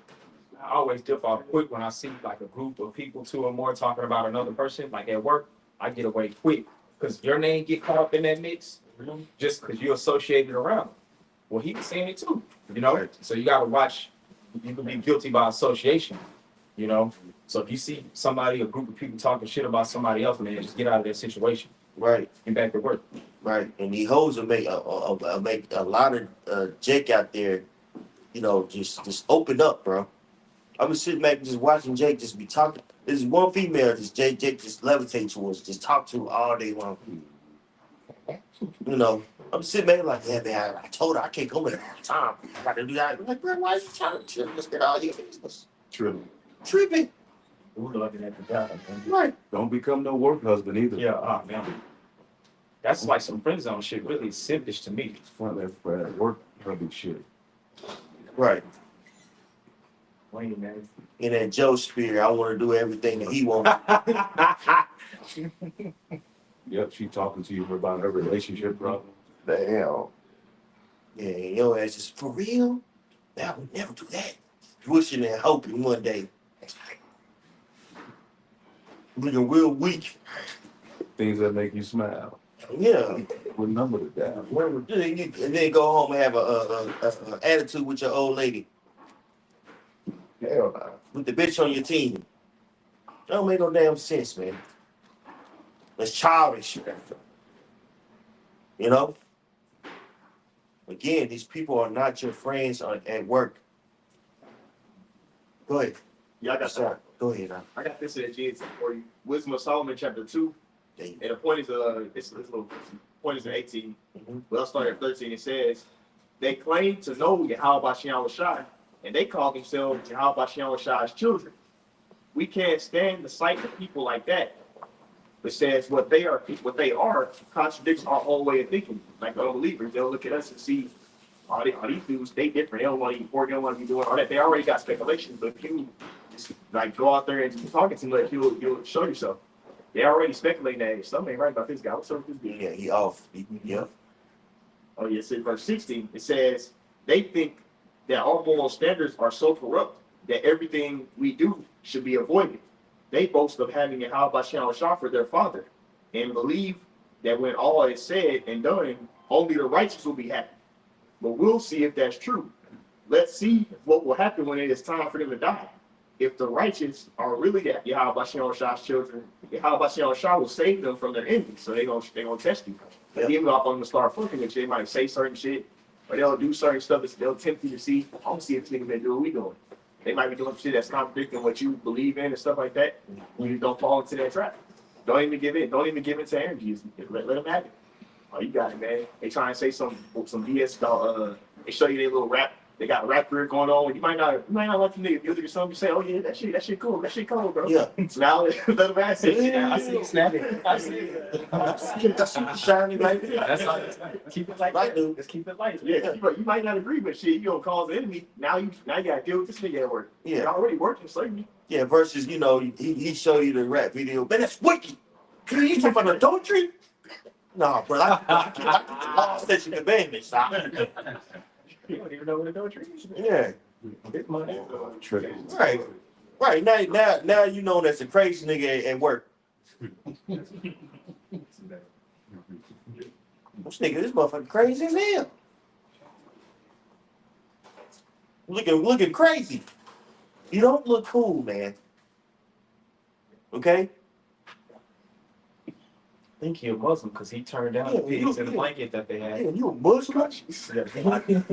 Speaker 3: I always dip off quick when I see like a group of people, 2 or more, talking about another person, like at work. I get away quick because your name get caught up in that mix just because you're associated around. Well, he was saying it too,
Speaker 1: Right.
Speaker 3: So you got to watch. You can be guilty by association, So if you see somebody, a group of people talking shit about somebody else, man, just get out of that situation.
Speaker 1: Right.
Speaker 3: Get back to work.
Speaker 1: Right. And these hoes will make a lot of Jake out there, just open up, bro. I was sitting back just watching Jake just be talking. There's one female Jake just levitate towards, just talk to all day long. I'm sitting back like, yeah, man, I told her I can't come in all the time. I got to do that. I'm like, bro, why are you trying to just get all your business? Tripping.
Speaker 3: We're looking at the guy.
Speaker 1: Right.
Speaker 6: Don't become no work husband either.
Speaker 3: Yeah, man. That's like some friend zone shit. Really simpish to me.
Speaker 6: It's front left for work hubby shit.
Speaker 1: Right.
Speaker 3: Wayne, man.
Speaker 1: In that Joe Spear, I want to do everything that he wants.
Speaker 6: Yep, she talking to you about her relationship problem.
Speaker 1: The hell? Yeah, your ass is for real? I would never do that. Wishing and hoping one day. looking real weak.
Speaker 6: Things that make you smile.
Speaker 1: Yeah.
Speaker 6: Remember the down.
Speaker 1: And then go home and have a attitude with your old lady.
Speaker 6: Hell no.
Speaker 1: With the bitch on your team. That don't make no damn sense, man. That's childish. You know? Again, these people are not your friends at work. Go ahead.
Speaker 3: Yeah, I got
Speaker 1: Sorry. Go ahead.
Speaker 3: I got this at GNT for you. Wisdom of Solomon, chapter 2. And the point is, this little point is in 18. Well, I'll start at 13. It says, they claim to know Yahweh Shai, and they call themselves Yahweh Shai's children. We can't stand the sight of people like that. It says what they are contradicts our whole way of thinking. Like unbelievers, they'll look at us and see all these dudes, they different. They don't want to eat pork, they don't want to be doing all that. They already got speculation, but if you just like go out there and keep talking to them, like you'll show yourself. They already speculating that something ain't right about this guy. What's up with this dude?
Speaker 1: Yeah, he off. Yeah.
Speaker 3: Oh yes, in verse 16, it says they think that our moral standards are so corrupt that everything we do should be avoided. They boast of having a Yahweh Shah for their father, and believe that when all is said and done, only the righteous will be happy. But we'll see if that's true. Let's see what will happen when it is time for them to die. If the righteous are really that Yahweh Shah's children, Yahweh Shah will save them from their enemies. So they're gonna test you. But even if I'm gonna start fucking with you, they might say certain shit, or they'll do certain stuff that they'll tempt you to see. I don't see if this nigga been doing what we doing. They might be doing shit that's contradicting what you believe in and stuff like that. You don't fall into that trap. Don't even give in. Don't even give in to energies. Let them have it. Oh, you got it, man. They try and say some BS about they show you their little rap. They got a rap career going on. You might not like the nigga. You look at something, you say, oh yeah, that shit cool. That shit cool, bro.
Speaker 1: Yeah.
Speaker 3: So now let them ask it.
Speaker 1: Yeah.
Speaker 3: I see you snapping. I see it.
Speaker 1: That's shiny right there.
Speaker 3: That's all. Keep it like
Speaker 1: Right,
Speaker 3: that.
Speaker 1: dude.
Speaker 3: Just keep it light. Yeah, you might not agree with shit. You don't cause an enemy. Now you gotta deal with this nigga at work.
Speaker 1: Yeah.
Speaker 3: You're already working, so you.
Speaker 1: Yeah, versus, he showed you the rap video. Man, that's wicked. You talking about adultery? No, bro. I keep the law, statutes, and commandments. Stop.
Speaker 3: You don't even know what adultery is.
Speaker 1: Yeah.
Speaker 3: Big money.
Speaker 1: Right. Right. Now you know that's a crazy nigga at work. This motherfucker crazy as hell. Looking crazy. You don't look cool, man. Okay?
Speaker 3: I think he a Muslim because he turned down the pigs and the blanket that they had.
Speaker 1: Damn, you a Muslim?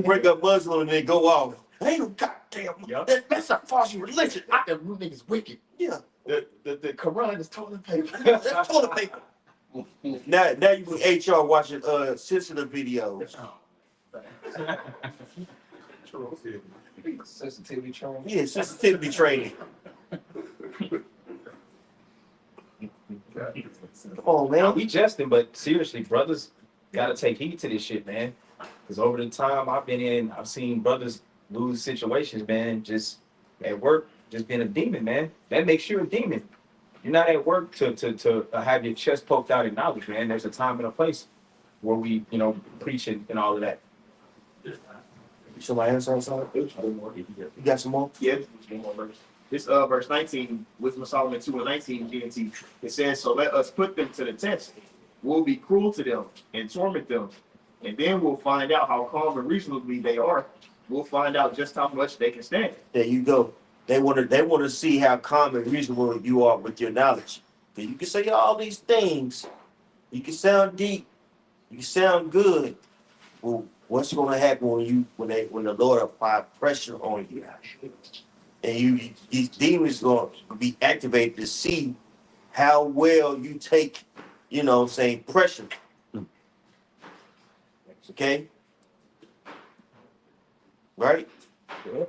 Speaker 1: Bring up Muslim and then go off. Ain't no goddamn.
Speaker 3: Yep.
Speaker 1: That's a false religion.
Speaker 4: Them niggas wicked.
Speaker 1: Yeah.
Speaker 3: The Quran is toilet paper.
Speaker 1: That's toilet paper. Now you in HR watching sensitive videos.
Speaker 4: Sensitivity training.
Speaker 1: Yeah, sensitivity training. Come on,
Speaker 3: Now
Speaker 1: man.
Speaker 3: we jesting, but seriously, brothers gotta take heed to this shit, man. Because over the time I've seen brothers lose situations, man, just at work, just being a demon, man. That makes you a demon. You're not at work to have your chest poked out in knowledge, man. There's a time and a place where we, preach and all of that.
Speaker 1: Somebody else on something? You got some more?
Speaker 3: Yeah, one more verse. This verse 19, Wisdom of Solomon 2 and 19, GNT. It says, so let us put them to the test. We'll be cruel to them and torment them. And then we'll find out how calm and reasonably they are. We'll find out just how much they can stand.
Speaker 1: There you go. They want to see how calm and reasonable you are with your knowledge. Because you can say all these things. You can sound deep. You can sound good. Well, what's going to happen when the Lord apply pressure on you? And these demons going to be activated to see how well you take, pressure. Okay? Right?
Speaker 3: Yeah.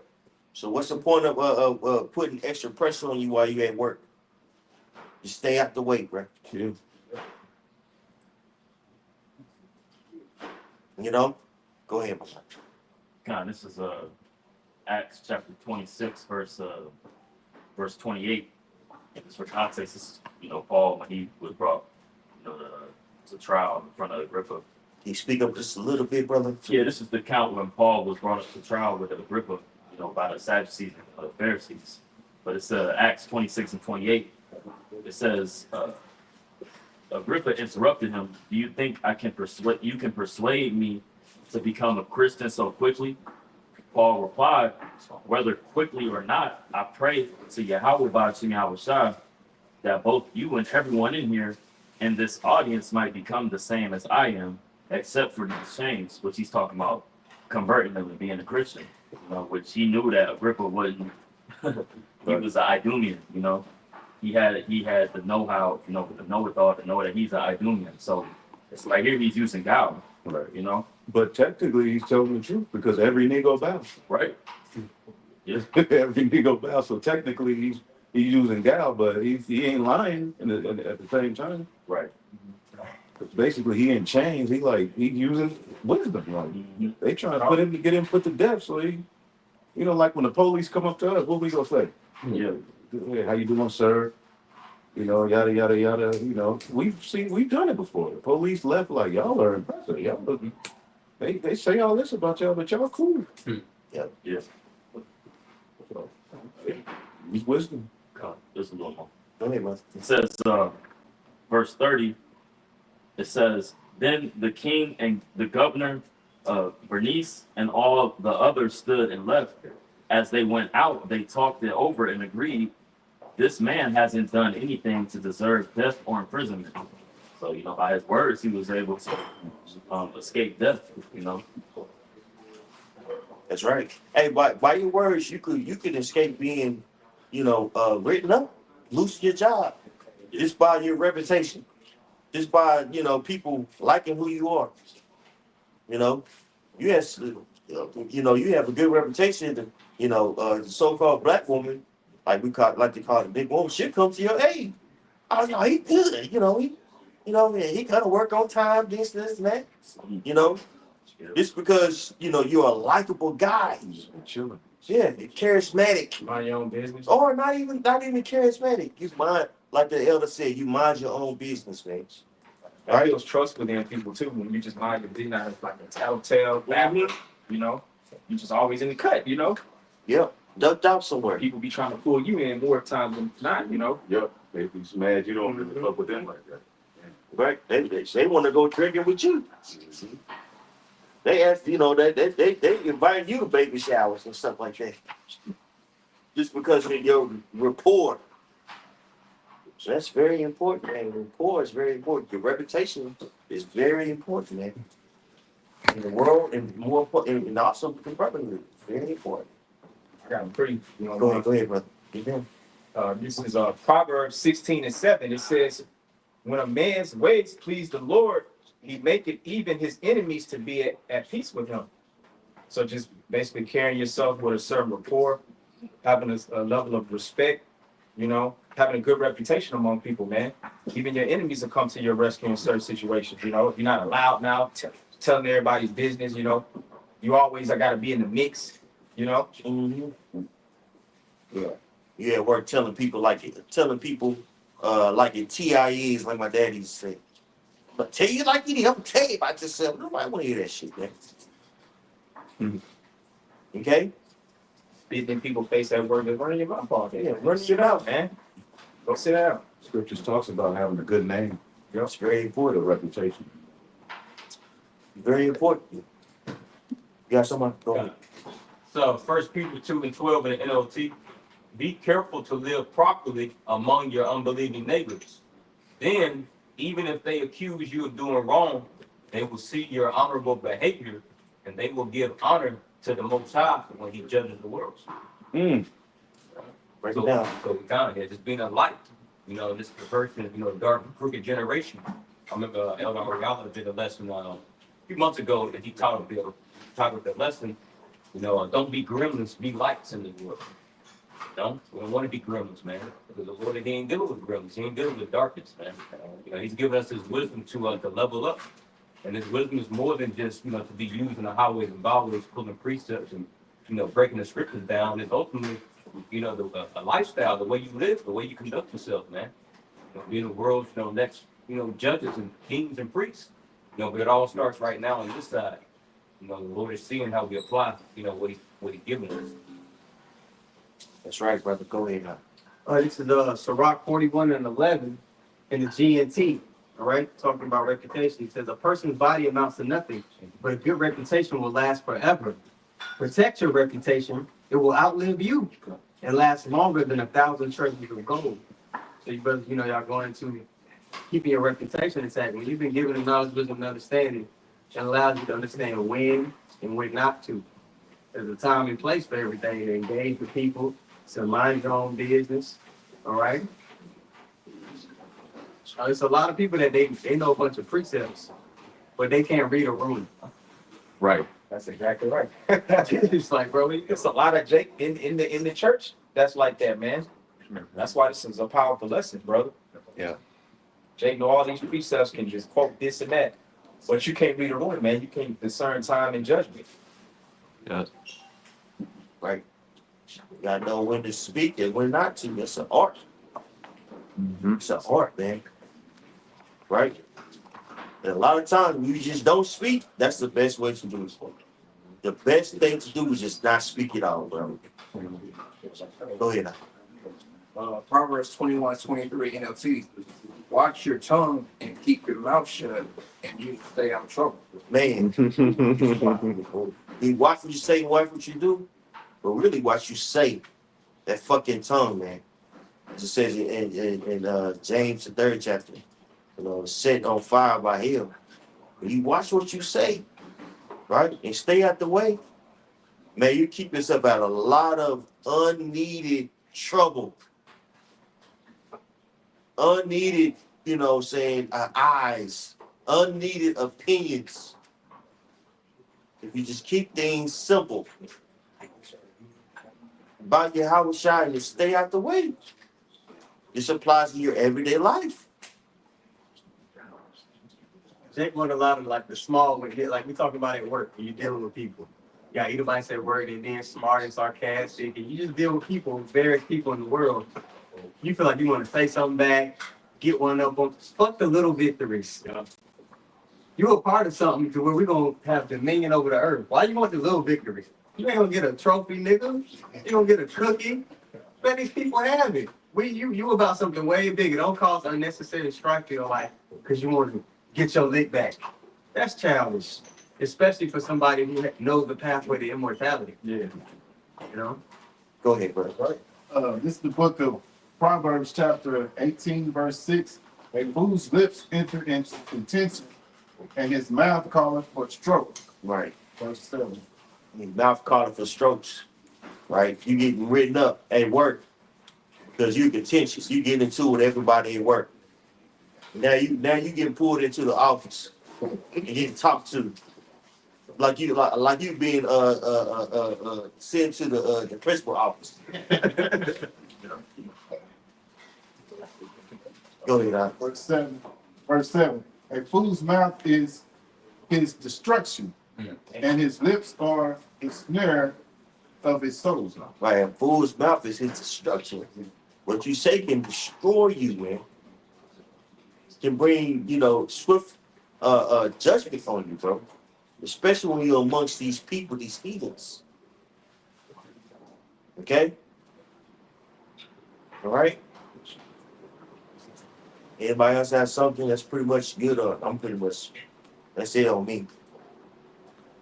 Speaker 1: So what's the point of putting extra pressure on you while you're at work? Just stay out the way, bro.
Speaker 6: Yeah.
Speaker 1: Go ahead.
Speaker 8: God, this is Acts chapter 26, verse 28. This for context, this is Paul when he was brought to trial in front of Agrippa.
Speaker 1: Can you speak up just a little bit, brother?
Speaker 8: Yeah, this is the account when Paul was brought up to trial with Agrippa, by the Sadducees and the Pharisees. But it's Acts 26 and 28. It says, Agrippa interrupted him. Do you think you can persuade me to become a Christian so quickly? Paul replied, whether quickly or not, I pray to Yahweh Bashim Yahushua that both you and everyone in here and this audience might become the same as I am, except for these chains, which he's talking about converting them and being a Christian, which he knew that Agrippa wouldn't. He was an Idumean, He had the know-how, the know-it-all to know that he's an Idumean. So it's like here he's using Gal,
Speaker 6: Right. But technically, he's telling the truth because every knee go bow.
Speaker 8: Right. Yes.
Speaker 6: Every knee go bow. So technically, he's using gal, but he ain't lying at the same time.
Speaker 8: Right.
Speaker 6: Because basically, he in chains. He using wisdom. Like they trying to get him put to death. So he, like when the police come up to us, what we gonna say?
Speaker 8: Yeah.
Speaker 6: Hey, how you doing, sir? Yada yada yada. We've done it before. The police left like y'all are impressive. Y'all look. They say all this about y'all, but y'all cool.
Speaker 8: Yeah. Yeah.
Speaker 6: So, use wisdom.
Speaker 8: Just a little more.
Speaker 1: Go ahead, man.
Speaker 8: It says, verse 30, it says, then the king and the governor, Bernice, and all the others stood and left. As they went out, they talked it over and agreed, this man hasn't done anything to deserve death or imprisonment. So, by his words, he was able to escape death,
Speaker 1: That's right. Hey, by your words, you could escape being, written up, lose your job, just by your reputation, just by people liking who you are. You have you have a good reputation. The so-called black woman, like to call it a big woman, she'll come to your aid. Oh no, he good. He gotta work on time, this and that. Just because you're a likable guy.
Speaker 6: Chilling.
Speaker 1: Yeah, charismatic.
Speaker 3: Mind your own business.
Speaker 1: Or not even charismatic. You mind, like the elder said, you mind your own business, man.
Speaker 3: I builds trust within people too. When you just mind your business, like a telltale family, you just always in the cut,
Speaker 1: Yep. Ducked out somewhere.
Speaker 3: People be trying to pull you in more times than not,
Speaker 6: Yep. They be mad you don't really fuck with them like that.
Speaker 1: Right? They want to go drinking with you. They ask, they invite you to baby showers and stuff like that. Just because of your rapport. So that's very important, man. Rapport is very important. Your reputation is very important, man. In the world, and more important, and also corporately, very important.
Speaker 3: I got a pretty,
Speaker 1: Go ahead, brother.
Speaker 3: This is Proverbs 16:7. It says, when a man's ways please the Lord, he maketh even his enemies to be at peace with him. So just basically carrying yourself with a certain rapport, having a level of respect, having a good reputation among people, man. Even your enemies will come to your rescue in certain situations, If you're not allowed now, telling everybody's business, you always got to be in the mix,
Speaker 1: Mm-hmm. Yeah. You at work telling people like it TIEs, like my daddy used to say. But tell you like it is, I'm tell you about yourself. Nobody want to hear that shit, man.
Speaker 3: Mm-hmm.
Speaker 1: Okay?
Speaker 3: Spitting in people's face at work and running your mouth all day.
Speaker 1: Yeah, run your mouth,
Speaker 3: man. Go sit down.
Speaker 6: Scriptures talks about having a good name.
Speaker 1: Yeah, it's very important.
Speaker 6: A reputation.
Speaker 1: Very important. You got someone? Go ahead.
Speaker 4: So 1 Peter 2:12 in the NLT, be careful to live properly among your unbelieving neighbors. Then, even if they accuse you of doing wrong, they will see your honorable behavior and they will give honor to the Most High when He judges the world.
Speaker 1: Break it down.
Speaker 4: So we kind of here, just being a light, this perversion, dark, crooked generation. I remember Elder Ariella did a lesson a few months ago that he taught the lesson. Don't be gremlins, be lights in the world. We don't want to be gremlins, man. Because the Lord, He ain't dealing with gremlins. He ain't dealing with darkness, man. He's given us His wisdom to level up. And His wisdom is more than just, to be used in the highways and byways, pulling precepts and, breaking the scriptures down. It's ultimately, a lifestyle, the way you live, the way you conduct yourself, man. Being the world's, next, judges and kings and priests. But it all starts right now on this side. The Lord is seeing how we apply, what He's given us.
Speaker 1: That's right, brother. Go ahead now.
Speaker 3: This is Sirach 41 and 11 in the GNT. All right, talking about reputation. It says a person's body amounts to nothing, but a good reputation will last forever. Protect your reputation; it will outlive you and last longer than 1,000 treasures of gold. So you brothers, y'all going into keeping your reputation intact. When you've been given the knowledge, wisdom, and understanding, it allows you to understand when and when not to. There's a time and place for everything. To engage with people, to mind your own business. All right. There's a lot of people that they know a bunch of precepts, but they can't read a room.
Speaker 7: Right.
Speaker 4: That's exactly right.
Speaker 3: It's like, bro,
Speaker 4: It's a lot of Jake in the church that's like that, man. That's why this is a powerful lesson, brother.
Speaker 7: Yeah.
Speaker 4: Jake know all these precepts, can just quote this and that, but you can't read a room, man. You can't discern time and judgment.
Speaker 7: Yeah.
Speaker 1: Right. You gotta know when to speak and when not to. It's an art.
Speaker 7: Mm-hmm.
Speaker 1: It's an art, man. Right? And a lot of times you just don't speak. That's the best way to do it. The best thing to do is just not speak at all, bro. Go ahead.
Speaker 10: Proverbs 21:23 NLT. Watch your tongue and keep your mouth shut, and you stay out of trouble.
Speaker 1: Man, you watch what you say and watch what you do, but really watch you say. That fucking tongue, man. It just says in James, the 3rd chapter, set on fire by hell. But you watch what you say, right? And stay out the way. Man, you keep yourself out of a lot of unneeded trouble. Unneeded, eyes. Unneeded opinions. If you just keep things simple. About your house shine and stay out the way. This applies to your everyday life.
Speaker 3: Jake want a lot of like the small, like we talk about at work when you're dealing with people. You got anybody say word and being smart and sarcastic, and you just deal with people, various people in the world. You feel like you want to say something back, get one up on. Fuck the little victories. You're a part of something to where we're gonna have dominion over the earth. Why you want the little victories? You ain't gonna get a trophy, nigga. You gonna get a cookie. Let these people have it. You about something way bigger. Don't cause unnecessary strife to your life because you want to get your lick back. That's childish, especially for somebody who knows the pathway to immortality.
Speaker 6: Yeah.
Speaker 1: Go ahead, bro.
Speaker 6: Right. This is the book of Proverbs, chapter 18, verse 6. A fool's lips enter into contention, and his mouth calleth for stroke.
Speaker 1: Right.
Speaker 6: Verse 7.
Speaker 1: Your mouth calling for strokes. Right. You getting written up at work because you contentious. You getting into it with everybody at work. Now you getting pulled into the office and getting talked to like you being sent to the principal office. Go ahead,
Speaker 6: Verse 7. Verse 7. A fool's mouth is his destruction, and his lips are the snare of his soul.
Speaker 1: Right, a fool's mouth is his destruction. What you say can destroy you, man. Can bring, swift judgment on you, bro. Especially when you're amongst these people, these heathens. Okay? All right? Anybody else have something that's pretty much good on? That's it on me.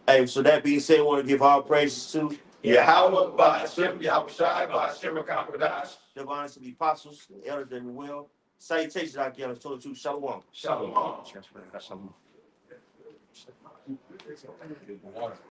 Speaker 1: Hey, so that being said, I want to give all praises to
Speaker 4: Yahweh, by Hashem, Yahweh Shai, by Hashem, Kampadash.
Speaker 1: the honors to the apostles, the elders, and the will. Salutations out there. Told you, Shalom.
Speaker 4: Shalom.